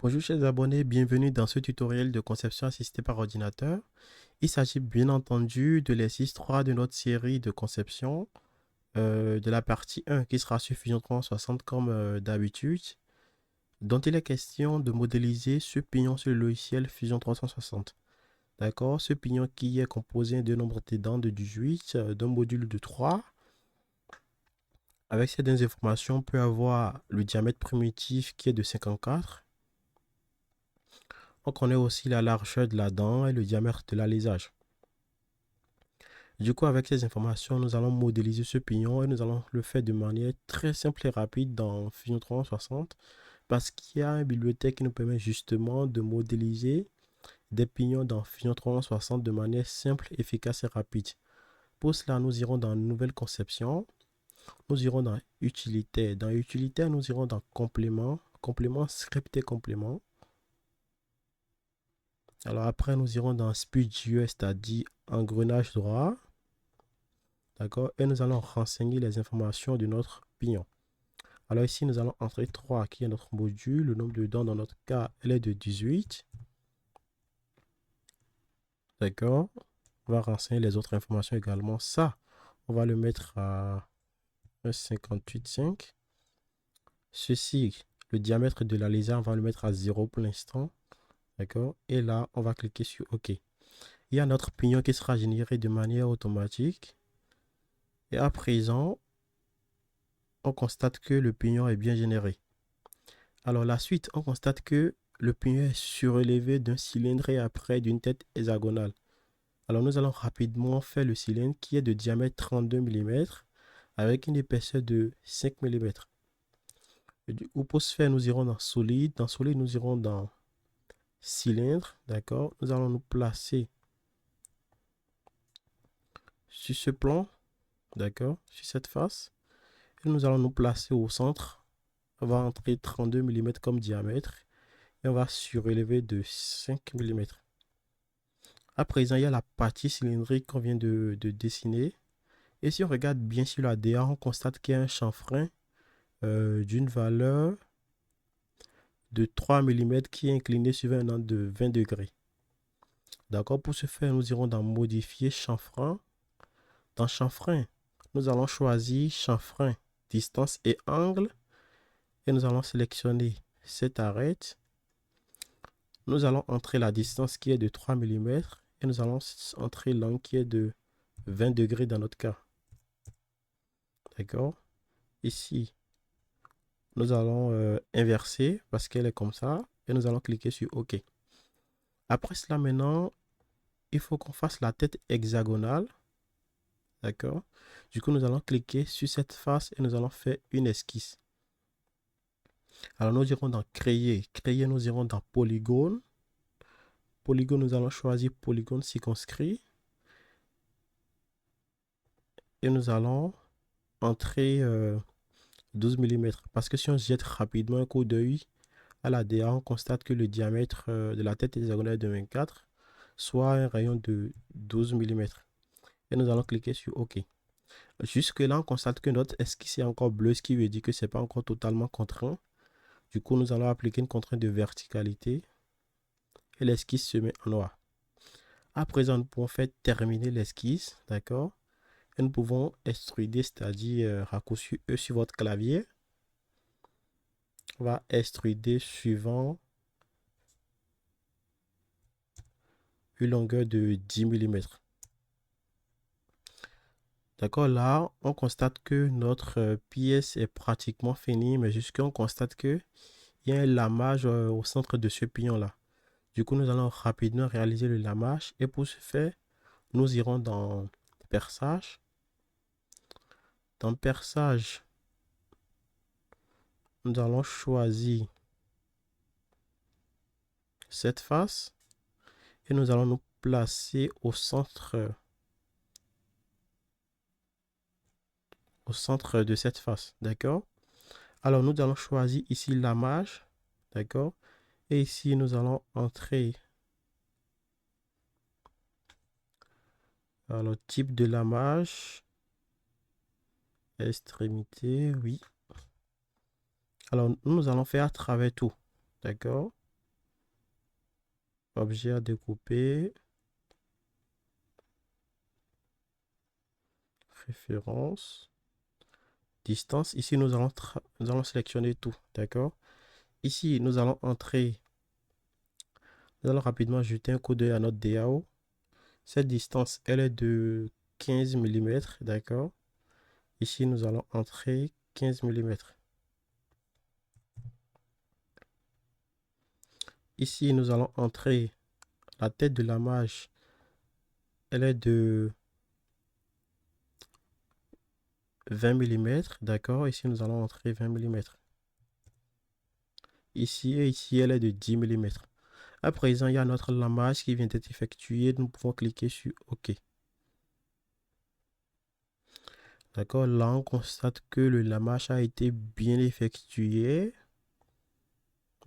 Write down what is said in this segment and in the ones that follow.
Bonjour chers abonnés, bienvenue dans ce tutoriel de conception assistée par ordinateur. Il s'agit bien entendu de l'exercice 3 de notre série de conception de la partie 1 qui sera sur Fusion 360 comme d'habitude, dont il est question de modéliser ce pignon sur le logiciel Fusion 360. D'accord, ce pignon qui est composé d'un nombre de dents de 18, d'un module de 3. Avec ces deux informations, on peut avoir le diamètre primitif qui est de 54. On connaît aussi la largeur de la dent et le diamètre de l'alésage. Du coup, avec ces informations, nous allons modéliser ce pignon et nous allons le faire de manière très simple et rapide dans Fusion 360 parce qu'il y a une bibliothèque qui nous permet justement de modéliser des pignons dans Fusion 360 de manière simple, efficace et rapide. Pour cela, nous irons dans Nouvelle conception, nous irons dans Utilitaire. Dans Utilitaire, nous irons dans Complément, Complément, Script et Complément. Alors après, nous irons dans SpeedGUI, c'est-à-dire engrenage droit. D'accord? Et nous allons renseigner les informations de notre pignon. Alors ici, nous allons entrer 3 qui est notre module. Le nombre de dents dans notre cas, elle est de 18. D'accord? On va renseigner les autres informations également. Ça, on va le mettre à 58,5. Ceci, le diamètre de la lézard, on va le mettre à 0 pour l'instant. D'accord? Et là, on va cliquer sur OK. Il y a notre pignon qui sera généré de manière automatique. Et à présent, on constate que le pignon est bien généré. Alors la suite, on constate que le pignon est surélevé d'un cylindre et après d'une tête hexagonale. Alors nous allons rapidement faire le cylindre qui est de diamètre 32 mm avec une épaisseur de 5 mm. Pour ce faire, nous irons dans solide. Dans solide, nous irons dans cylindre. D'accord. Nous allons nous placer sur ce plan. D'accord. Sur cette face. Et nous allons nous placer au centre. On va entrer 32 mm comme diamètre. Et on va surélever de 5 mm. À présent, il y a la partie cylindrique qu'on vient de dessiner. Et si on regarde bien sur la DA, on constate qu'il y a un chanfrein d'une valeur de 3 mm qui est incliné sur un angle de 20 degrés. D'accord, pour ce faire, nous irons dans Modifier chanfrein. Dans chanfrein, nous allons choisir chanfrein, distance et angle. Et nous allons sélectionner cette arête. Nous allons entrer la distance qui est de 3 mm. Et nous allons entrer l'angle qui est de 20 degrés dans notre cas. D'accord. Ici, nous allons inverser parce qu'elle est comme ça. Et nous allons cliquer sur OK. Après cela, maintenant, il faut qu'on fasse la tête hexagonale. D'accord. Du coup, nous allons cliquer sur cette face et nous allons faire une esquisse. Alors, nous irons dans Créer. Créer, nous irons dans Polygone. Polygone, nous allons choisir Polygone circonscrit. Et nous allons entrer 12 mm. Parce que si on jette rapidement un coup d'œil à la DA, on constate que le diamètre de la tête hexagonale est de 24, soit un rayon de 12 mm. Et nous allons cliquer sur OK. Jusque là, on constate que notre esquisse est encore bleu, ce qui veut dire que ce n'est pas encore totalement contraint. Du coup, nous allons appliquer une contrainte de verticalité et l'esquisse se met en noir. À présent, nous pouvons faire terminer l'esquisse, d'accord? Et nous pouvons extruder, c'est-à-dire raccourci E sur votre clavier. On va extruder suivant une longueur de 10 mm. D'accord, là, on constate que notre pièce est pratiquement finie, mais jusqu'à on constate que il y a un lamage au centre de ce pignon-là. Du coup, nous allons rapidement réaliser le lamage et pour ce faire, nous irons dans perçage. Dans perçage, nous allons choisir cette face et nous allons nous placer au centre de cette face. D'accord? Alors, nous allons choisir ici lamage. D'accord? Et ici, nous allons entrer alors type de lamage, extrémité, oui. Alors, nous allons faire à travers tout. D'accord? Objet à découper. Référence. Distance. Ici, nous allons sélectionner tout. D'accord? Ici, nous allons entrer. Nous allons rapidement jeter un coup d'œil à notre DAO. Cette distance, elle est de 15 mm. D'accord? Ici, nous allons entrer 15 mm. Ici, nous allons entrer la tête de la mage. Elle est de 20 mm. D'accord? Ici, nous allons entrer 20 mm. Ici et ici, elle est de 10 mm. À présent, il y a notre lamage qui vient d'être effectué. Nous pouvons cliquer sur OK. D'accord? Là, on constate que le lamage a été bien effectué.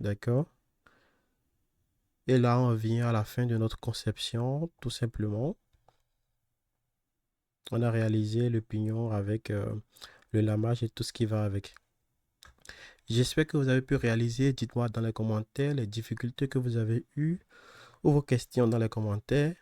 D'accord? Et là, on vient à la fin de notre conception, tout simplement. On a réalisé le pignon avec le lamage et tout ce qui va avec. J'espère que vous avez pu réaliser. Dites-moi dans les commentaires les difficultés que vous avez eues ou vos questions dans les commentaires.